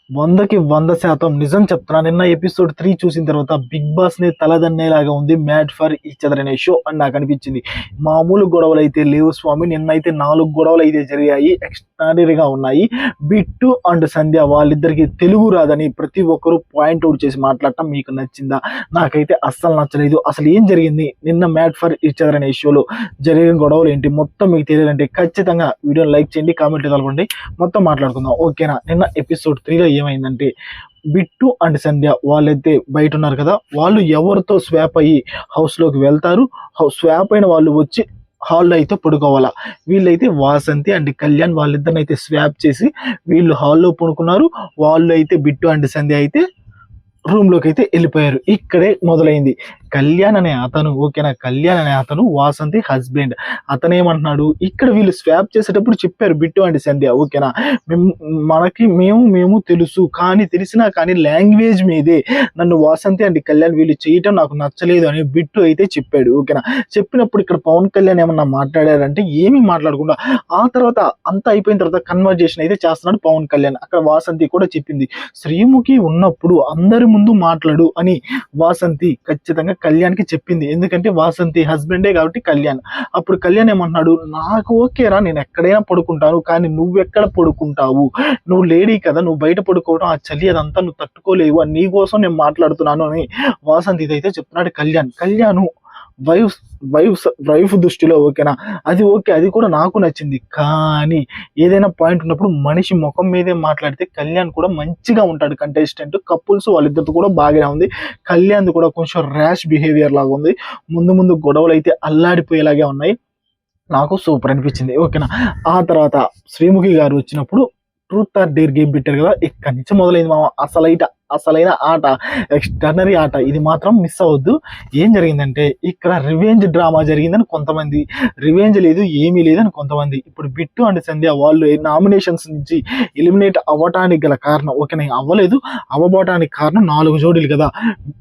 వందకి 100% నిజం చెప్తున్నా. నిన్న ఎపిసోడ్ 3 చూసిన తర్వాత బిగ్ బాస్‌ని తలదన్నేలాగా ఉంది 'మ్యాడ్ ఫర్ ఈచ్ అదర్' అనే షో అని నాకనిపించింది. మామూలు గొడవలైతే లేవు స్వామి. నిన్నైతే 4 గొడవలైతే జరిగాయి. ఎక్స్ట్రార్డినరీగా ఉన్నాయి. బిట్టు అండ్ సంధ్య వాళ్ళిద్దరికీ తెలుగు రాదని ప్రతి ఒక్కరు పాయింట్ ఔట్ చేసి మాట్లాడటం మీకు నచ్చిందా? నాకైతే అస్సలు నచ్చలేదు. అసలు ఏం జరిగింది నిన్న 'మ్యాడ్ ఫర్ ఈచ్ అదర్' అనే షోలో జరిగిన గొడవలు ఏంటి మొత్తం మీకు తెలియాలంటే ఖచ్చితంగా వీడియోని లైక్ చేయండి, కామెంట్ తెలపండి, మొత్తం మాట్లాడుకుందాం. ఓకేనా? నిన్న ఎపిసోడ్ 3లో ఏమైందంటే బిట్టు అండ్ సంధ్య వాళ్ళైతే బయట ఉన్నారు కదా, వాళ్ళు ఎవరితో స్వాప్ అయ్యి హౌస్లోకి వెళ్తారు. స్వాప్ అయిన వాళ్ళు వచ్చి హాల్లో అయితే పడుకోవాలా. వీళ్ళైతే వాసంతి అండ్ కళ్యాణ్ వాళ్ళిద్దరిని అయితే స్వాప్ చేసి వీళ్ళు హాల్లో పడుకున్నారు. వాళ్ళు అయితే బిట్టు అండ్ సంధ్య అయితే రూమ్లోకి అయితే వెళ్ళిపోయారు. ఇక్కడే మొదలైంది. కళ్యాణ్ అనే అతను, ఓకేనా, కళ్యాణ్ అనే అతను వాసంతి హస్బెండ్. అతను ఏమంటున్నాడు, ఇక్కడ వీళ్ళు స్వాప్ చేసేటప్పుడు చెప్పారు బిట్టు అండ్ సంధ్య, ఓకేనా, మనకి మేము తెలుసు, కానీ తెలిసినా కానీ లాంగ్వేజ్ మీదే నన్ను వాసంతి అండ్ కళ్యాణ్ వీళ్ళు చేయటం నాకు నచ్చలేదు అని బిట్టు అయితే చెప్పాడు. ఓకేనా? చెప్పినప్పుడు ఇక్కడ పవన్ కళ్యాణ్ ఏమన్నా మాట్లాడారంటే ఏమీ మాట్లాడకుండా ఆ తర్వాత అంతా అయిపోయిన తర్వాత కన్వర్జేషన్ అయితే చేస్తున్నాడు పవన్ కళ్యాణ్. అక్కడ వాసంతి కూడా చెప్పింది, శ్రీముఖి ఉన్నప్పుడు అందరి ముందు మాట్లాడు అని వాసంతి ఖచ్చితంగా కళ్యాణ్కి చెప్పింది. ఎందుకంటే వాసంతి హస్బెండే కాబట్టి కళ్యాణ్. అప్పుడు కళ్యాణ్ ఏమన్నాడు, నాకు ఓకేరా, నేను ఎక్కడైనా పడుకుంటాను, కానీ నువ్వెక్కడ పడుకుంటావు? నువ్వు లేడీ కదా, నువ్వు బయట పడుకోవడం ఆ చలి అదంతా నువ్వు తట్టుకోలేవు, అని నీ కోసం నేను మాట్లాడుతున్నాను అని వాసంతి అయితే చెప్తున్నాడు కళ్యాణ్. వైఫ్ దృష్టిలో ఓకేనా, అది ఓకే, అది కూడా నాకు నచ్చింది. కానీ ఏదైనా పాయింట్ ఉన్నప్పుడు మనిషి ముఖం మీదే మాట్లాడితే కళ్యాణ్ కూడా మంచిగా ఉంటాడు కంటెస్టెంట్. కపుల్స్ వాళ్ళిద్దరితో కూడా బాగానే ఉంది. కళ్యాణ్ కూడా కొంచెం ర్యాష్ బిహేవియర్ లాగా ఉంది. ముందు గొడవలు అయితే అల్లాడిపోయేలాగే ఉన్నాయి. నాకు సూపర్ అనిపించింది. ఓకేనా? ఆ తర్వాత శ్రీముఖి గారు వచ్చినప్పుడు ట్రూత్ ఆర్ డేర్ గేమ్ పెట్టారు కదా, ఇక్కడి నుంచి మొదలైంది మామ అసలైన ఆట, ఎక్స్ట్రార్డినరీ ఆట. ఇది మాత్రం మిస్ అవ్వద్దు. ఏం జరిగిందంటే ఇక్కడ రివెంజ్ డ్రామా జరిగిందని కొంతమంది, రివెంజ్ లేదు ఏమీ లేదని కొంతమంది. ఇప్పుడు బిట్టు అండ్ సంధ్య వాళ్ళు నామినేషన్స్ నుంచి ఎలిమినేట్ అవ్వటానికి గల కారణం, ఓకేనా, అవ్వబోటానికి కారణం 4 జోడీలు కదా.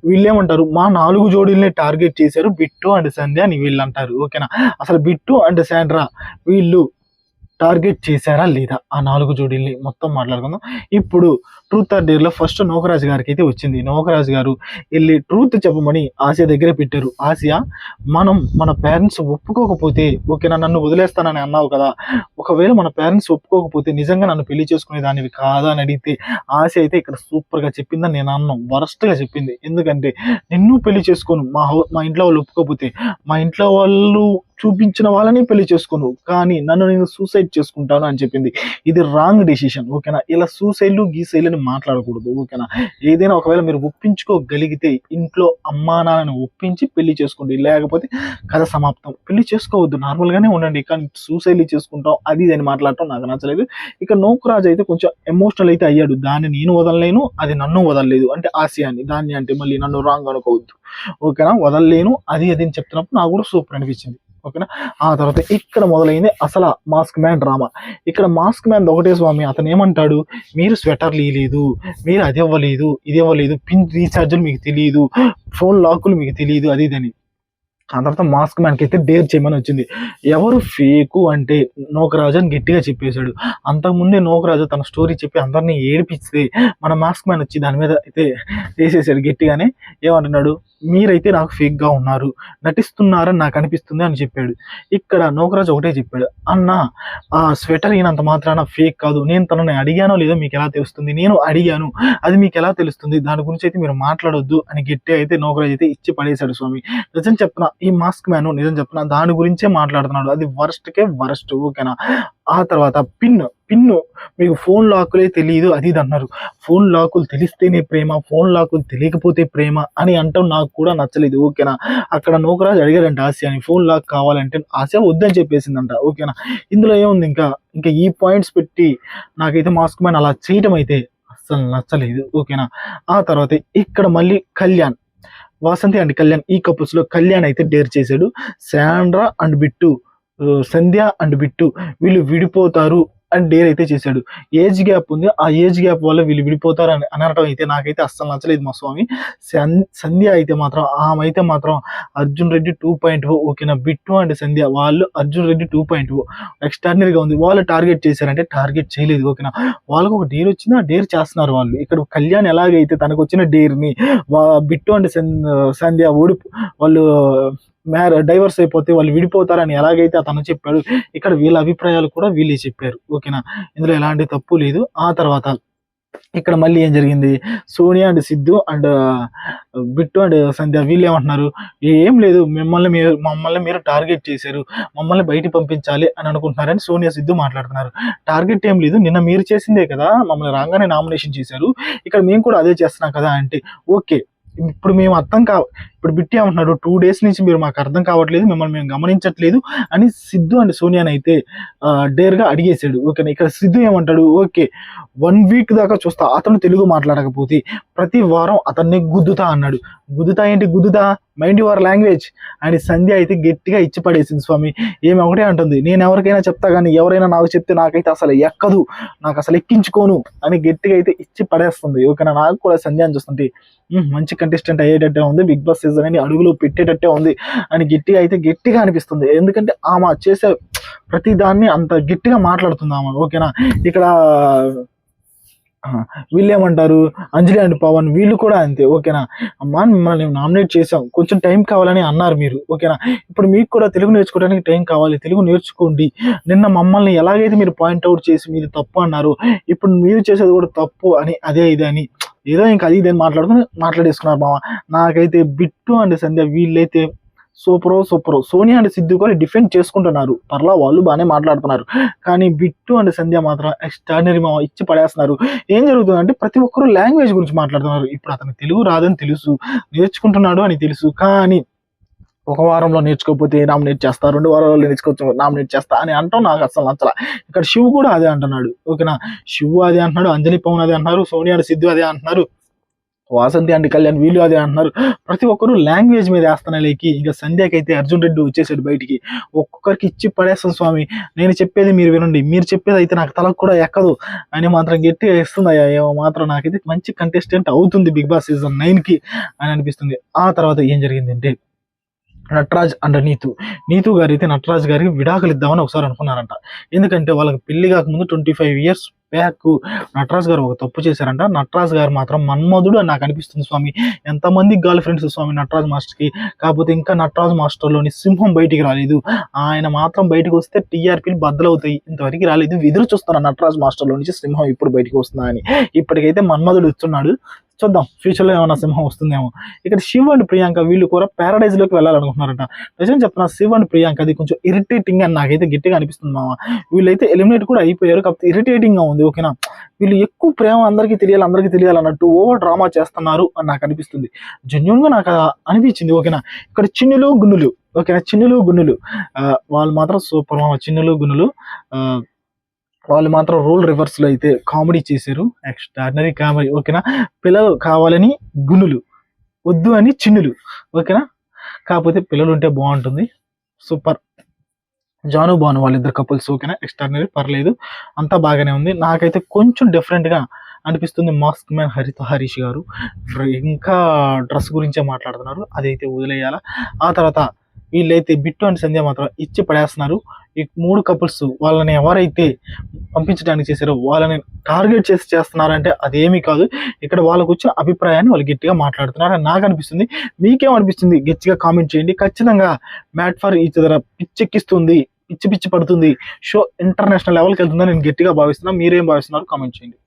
వీళ్ళేమంటారు, మా 4 జోడీలనే టార్గెట్ చేశారు బిట్టు అండ్ సంధ్య అని వీళ్ళు అంటారు. ఓకేనా? అసలు బిట్టు అండ్ శాండ్రా వీళ్ళు టార్గెట్ చేశారా లేదా ఆ 4 జోడీల్ని మొత్తం మాట్లాడుకుందాం. ఇప్పుడు ట్రూత్ ఆర్ డేర్లో ఫస్ట్ నోకరాజు గారికి అయితే వచ్చింది. నోకరాజు గారు వెళ్ళి ట్రూత్ చెప్పమని ఆసియా దగ్గరే పెట్టారు. ఆసియా, మన పేరెంట్స్ ఒప్పుకోకపోతే, ఓకేనా, నన్ను వదిలేస్తానని అన్నావు కదా, ఒకవేళ మన పేరెంట్స్ ఒప్పుకోకపోతే నిజంగా నన్ను పెళ్లి చేసుకునే దానివి కాదా అని అడిగితే ఆసియా అయితే ఇక్కడ సూపర్గా చెప్పిందని నేను అన్నాం, వరస్ట్గా చెప్పింది. ఎందుకంటే నిన్ను పెళ్లి చేసుకోను, మా ఇంట్లో వాళ్ళు ఒప్పుకోకపోతే, మా ఇంట్లో వాళ్ళు చూపించిన వాళ్ళని పెళ్లి చేసుకోను, కానీ నన్ను నేను సూసైడ్ చేసుకుంటాను అని చెప్పింది. ఇది రాంగ్ డెసిషన్. ఓకేనా? ఇలా సూసైడ్లు గీసైడ్లని మాట్లాడకూడదు. ఓకేనా? ఏదైనా ఒకవేళ మీరు ఒప్పించుకోగలిగితే ఇంట్లో అమ్మా నాన్నని ఒప్పించి పెళ్లి చేసుకోండి, లేకపోతే కథ సమాప్తం. పెళ్లి చేసుకోవద్దు, నార్మల్గానే ఉండండి, కానీ సూసైడ్లు చేసుకుంటాం అది అని మాట్లాడటం నాకు నచ్చలేదు. ఇక నోకరాజు అయితే కొంచెం ఎమోషనల్ అయితే అయ్యాడు. దాన్ని నేను వదలలేను, అది నన్ను వదలలేదు అంటే ఆసియాని, దాన్ని అంటే మళ్ళీ నన్ను రాంగ్ అనుకోవద్దు. ఓకేనా? వదలలేను అది అని చెప్తున్నప్పుడు నాకు కూడా సూపర్ అనిపించింది. ఓకేనా? ఆ తర్వాత ఇక్కడ మొదలైంది అసలు మాస్క్ మ్యాన్ డ్రామా. ఇక్కడ మాస్క్ మ్యాన్ ఒకటే స్వామి, అతను ఏమంటాడు, మీరు స్వెటర్లు ఇవ్వలేదు, మీరు అది ఇవ్వలేదు, ఇది ఇవ్వలేదు, పిన్ రీఛార్జ్లు మీకు తెలియదు, ఫోన్ లాకులు మీకు తెలియదు, అది ఇదని. ఆ తర్వాత మాస్క్ మ్యాన్కి అయితే డేర్ చేయమని వచ్చింది. ఎవరు ఫేకు అంటే నోకరాజు అని గట్టిగా చెప్పేశాడు. అంతకుముందే నోకరాజు తన స్టోరీ చెప్పి అందరినీ ఏడిపిస్తే మన మాస్క్ మ్యాన్ వచ్చి దాని మీద అయితే వేసేసాడు గట్టిగానే. ఏమంటున్నాడు, మీరైతే నాకు ఫేక్గా ఉన్నారు, నటిస్తున్నారని నాకు అనిపిస్తుంది అని చెప్పాడు. ఇక్కడ నోకరాజు ఒకటే చెప్పాడు, అన్న ఆ స్వెటర్ ఈయనంత మాత్రాన ఫేక్ కాదు, నేను తనని అడిగానో లేదో మీకు ఎలా తెలుస్తుంది, నేను అడిగాను అది మీకు ఎలా తెలుస్తుంది, దాని గురించి అయితే మీరు మాట్లాడొద్దు అని గట్టి అయితే నోకరాజు అయితే ఇచ్చి పడేశాడు స్వామి. నిజం చెప్పిన ఈ మాస్క్ మ్యాన్ నిజం చెప్పిన దాని గురించే మాట్లాడుతున్నాడు, అది వరస్ట్కే వరస్ట్. ఓకేనా? ఆ తర్వాత పిన్ను మీకు ఫోన్ లాకులే తెలియదు అది ఇది అన్నారు. ఫోన్ లాకులు తెలిస్తేనే ప్రేమ, ఫోన్ లాకులు తెలియకపోతే ప్రేమ అని అంటాం నాకు కూడా నచ్చలేదు. ఓకేనా? అక్కడ నోకరాజు అడిగాడంట ఆసియాని, ఫోన్ లాక్ కావాలంటే ఆసియా వద్దని చెప్పేసిందంట. ఓకేనా? ఇందులో ఏముంది, ఇంకా ఈ పాయింట్స్ పెట్టి నాకైతే మాస్క్ మ్యాన్ అలా చేయటం అయితే అస్సలు నచ్చలేదు. ఓకేనా? ఆ తర్వాత ఇక్కడ మళ్ళీ కళ్యాణ్, వాసంతి అండ్ కళ్యాణ్, ఈ కపుల్స్ లో కళ్యాణ్ అయితే డేర్ చేశాడు. Sandra and Bittu, Sandhya and Bittu వీళ్ళు విడిపోతారు అని డేర్ అయితే చేశాడు. ఏజ్ గ్యాప్ ఉంది, ఆ ఏజ్ గ్యాప్ వల్ల వీళ్ళు విడిపోతారు అని అనడం అయితే నాకైతే అస్సలు నచ్చలేదు మా స్వామి. సంధ్య అయితే మాత్రం ఆమె అయితే మాత్రం అర్జున్ రెడ్డి 2.0 ఓకేనా. బిట్టు అండ్ సంధ్య వాళ్ళు అర్జున్ రెడ్డి 2.0 ఎక్స్ట్రాడినరీగా ఉంది. వాళ్ళు టార్గెట్ చేశారంటే టార్గెట్ చేయలేదు ఓకేనా. వాళ్ళకు ఒక డేర్ వచ్చింది, ఆ డేర్ చేస్తున్నారు వాళ్ళు. ఇక్కడ కళ్యాణ్ ఎలాగైతే తనకు వచ్చిన డేర్ని బిట్టు అండ్ సంధ్య వాళ్ళు డైవర్స్ అయిపోతే వాళ్ళు విడిపోతారని ఎలాగైతే అతను చెప్పాడు, ఇక్కడ వీళ్ళ అభిప్రాయాలు కూడా వీళ్ళే చెప్పారు ఓకేనా. ఇందులో ఎలాంటి తప్పు లేదు. ఆ తర్వాత ఇక్కడ మళ్ళీ ఏం జరిగింది, Sonia and Siddhu and Bittu and Sandhya వీళ్ళు ఏమంటున్నారు, ఏం లేదు మమ్మల్ని మీరు టార్గెట్ చేశారు, మమ్మల్ని బయటికి పంపించాలి అని అనుకుంటున్నారని సోనియా సిద్ధు మాట్లాడుతున్నారు. టార్గెట్ ఏం లేదు, నిన్న మీరు చేసిందే కదా, మమ్మల్ని రాగానే నామినేషన్ చేశారు, ఇక్కడ మేము కూడా అదే చేస్తున్నాం కదా అంటే ఓకే. ఇప్పుడు మేము ఇప్పుడు బిట్టి ఏమంటున్నాడు, 2 days నుంచి మీరు మాకు అర్థం కావట్లేదు, మిమ్మల్ని మేము గమనించట్లేదు అని సిద్ధు అండ్ సోనియాని అయితే డేర్గా అడిగేశాడు ఓకేనా. ఇక్కడ సిద్ధు ఏమంటాడు, ఓకే 1 week దాకా చూస్తా, అతను తెలుగు మాట్లాడకపోతే ప్రతి వారం అతన్ని గుద్దుతా అన్నాడు. గుద్దుతా ఏంటి, గుద్దుతా మైండ్ యువర్ లాంగ్వేజ్ అని సంధ్య అయితే గట్టిగా ఇచ్చి పడేసింది స్వామి. ఏమి ఒకటే అంటుంది, నేను ఎవరికైనా చెప్తా కానీ ఎవరైనా నాకు చెప్తే నాకైతే అసలు ఎక్కదు, నాకు అసలు ఎక్కించుకోను అని గట్టిగా అయితే ఇచ్చి పడేస్తుంది ఓకేనా. నాకు కూడా సంధ్య అని చూస్తుంటే మంచి కంటెస్టెంట్ అయ్యేటట్టే ఉంది, బిగ్ బాస్ సీజన్ అని అడుగులో పెట్టేటట్టే ఉంది అని గట్టిగా అనిపిస్తుంది. ఎందుకంటే ఆమె చేసే ప్రతి దాన్ని అంత గట్టిగా మాట్లాడుతుంది ఆమె ఓకేనా. ఇక్కడ వీళ్ళు ఏమంటారు, అంజలి అండ్ పవన్ వీళ్ళు కూడా అంతే ఓకేనా. అమ్మా మిమ్మల్ని నామినేట్ చేసాం, కొంచెం టైం కావాలని అన్నారు మీరు ఓకేనా. ఇప్పుడు మీకు కూడా తెలుగు నేర్చుకోవడానికి టైం కావాలి, తెలుగు నేర్చుకోండి. నిన్న మమ్మల్ని ఎలాగైతే మీరు పాయింట్అవుట్ చేసి మీరు తప్పు అన్నారు, ఇప్పుడు మీరు చేసేది కూడా తప్పు అని అదే ఇది అని ఏదో ఇంకా అది ఇదని మాట్లాడేసుకున్నారు మామ. నాకైతే బిట్టు అండ్ సంధ్య వీళ్ళైతే సూపరో. సోనియా అండ్ సిద్ధు కూడా డిఫెండ్ చేసుకుంటున్నారు, పర్లా వాళ్ళు బాగానే మాట్లాడుతున్నారు. కానీ బిట్టు అండ్ సంధ్య మాత్రం ఎక్స్ట్రాడినరీ మామ, ఇచ్చి పడేస్తున్నారు. ఏం జరుగుతుందంటే ప్రతి ఒక్కరు లాంగ్వేజ్ గురించి మాట్లాడుతున్నారు. ఇప్పుడు అతనికి తెలుగు రాదని తెలుసు, నేర్చుకుంటున్నాడు అని తెలుసు, కానీ 1 వారంలో నేర్చుకోకపోతే నామినేట్ చేస్తా, 2 వారాల్లో నామినేట్ చేస్తా అని అంటాం నాకు అసలు నచ్చల. ఇక్కడ శివ్ కూడా అదే అంటున్నాడు ఓకేనా. శివ్ అదే అంటున్నాడు, అంజలి పవన్ అదే అంటున్నారు, సోనియా అండ్ సిద్ధు అదే అంటున్నారు, వాసంతి అండ్ కళ్యాణ్ వీళ్ళు అదే అంటున్నారు. ప్రతి ఒక్కరు లాంగ్వేజ్ మీద వేస్తున్నాలేకి. ఇంకా సంధ్యకి అయితే అర్జున్ రెడ్డి వచ్చేసాడు బయటికి, ఒక్కొక్కరికి ఇచ్చి పడేస్తాను స్వామి, నేను చెప్పేది మీరు వినండి, మీరు చెప్పేది అయితే నాకు తలకు కూడా ఎక్కదు అని మాత్రం గట్టిగా ఇస్తుందయ్యా. ఏమో మాత్రం నాకైతే మంచి కంటెస్టెంట్ అవుతుంది బిగ్ బాస్ సీజన్ 9కి అని అనిపిస్తుంది. ఆ తర్వాత ఏం జరిగిందంటే, నటరాజ్ అండ్ నీతు గారు అయితే నటరాజ్ గారికి విడాకులు ఇద్దామని ఒకసారి అనుకున్నారంట. ఎందుకంటే వాళ్ళకి పెళ్లి కాకముందు 25 years బ్యాక్ నటరాజ్ గారు ఒక తప్పు చేశారంట. నటరాజ్ గారు మాత్రం మన్మధుడు అని నాకు అనిపిస్తుంది స్వామి. ఎంతమంది గర్ల్ ఫ్రెండ్స్ స్వామి నటరాజ్ మాస్టర్కి, కాకపోతే ఇంకా నటరాజ్ మాస్టర్లోని సింహం బయటికి రాలేదు. ఆయన మాత్రం బయటకు వస్తే టీఆర్పీలు బద్దలవుతాయి, ఇంతవరకు రాలేదు. ఎదురు చూస్తున్నా నటరాజ్ మాస్టర్లో నుంచి సింహం ఇప్పుడు బయటికి వస్తుందా అని. ఇప్పటికైతే మన్మధుడు ఇస్తున్నాడు, చూద్దాం ఫ్యూచర్లో ఏమైనా సింహం వస్తుందేమో. ఇక్కడ శివ్ అండ్ ప్రియాంక వీళ్ళు కూడా ప్యారడైజ్లోకి వెళ్ళాలనుకుంటున్నారట. నిజం చెప్తున్నా, శివ్ అండ్ ప్రియాంక అది కొంచెం ఇరిటేటింగ్ అని నాకైతే గట్టిగా అనిపిస్తుంది మామ. వీళ్ళైతే ఎలిమినేట్ కూడా అయిపోయారు, కాకపోతే ఇరిటేటింగ్గా ఉంది ఓకేనా. వీళ్ళు ఎక్కువ ప్రేమ అందరికీ తెలియాలి అన్నట్టు ఓవర్ డ్రామా చేస్తున్నారు అని నాకు అనిపిస్తుంది. జెన్యున్గా నాకు అనిపించింది ఓకేనా. ఇక్కడ చిన్నులు గున్నులు ఓకేనా, వాళ్ళు మాత్రం సూపర్ మామ. చిన్నులు గున్నులు వాళ్ళు మాత్రం రోల్ రివర్స్లో అయితే కామెడీ చేశారు, ఎక్స్ట్రాడినరీ కామెడీ ఓకేనా. పిల్లలు కావాలని గున్నులు, వద్దు అని చిన్నులు ఓకేనా. కాకపోతే పిల్లలు ఉంటే బాగుంటుంది, సూపర్. జాను బాను వాళ్ళిద్దరు కపుల్స్ ఓకేనా, ఎక్స్ట్రాడినరీ, పర్లేదు, అంతా బాగానే ఉంది. నాకైతే కొంచెం డిఫరెంట్గా అనిపిస్తుంది మాస్క్ మ్యాన్ హరీష్ గారు ఇంకా డ్రెస్ గురించే మాట్లాడుతున్నారు, అదైతే వదిలేయాలా. ఆ తర్వాత వీళ్ళైతే బిట్టు అండ్ సంధ్య మాత్రం ఇచ్చి పడేస్తున్నారు. ఈ 3 couples వాళ్ళని ఎవరైతే పంపించడానికి చేశారో వాళ్ళని టార్గెట్ చేస్తున్నారంటే అదేమీ కాదు. ఇక్కడ వాళ్ళకు వచ్చిన అభిప్రాయాన్ని వాళ్ళు గట్టిగా మాట్లాడుతున్నారు అని నాకు అనిపిస్తుంది. మీకేమనిపిస్తుంది గట్టిగా కామెంట్ చేయండి. ఖచ్చితంగా మ్యాట్ ఫర్ ఈచ్ అదర్ పిచ్చెక్కిస్తుంది, పిచ్చి పడుతుంది, షో ఇంటర్నేషనల్ లెవెల్కి వెళ్తుందని నేను గట్టిగా భావిస్తున్నాను. మీరేం భావిస్తున్నారు కామెంట్ చేయండి.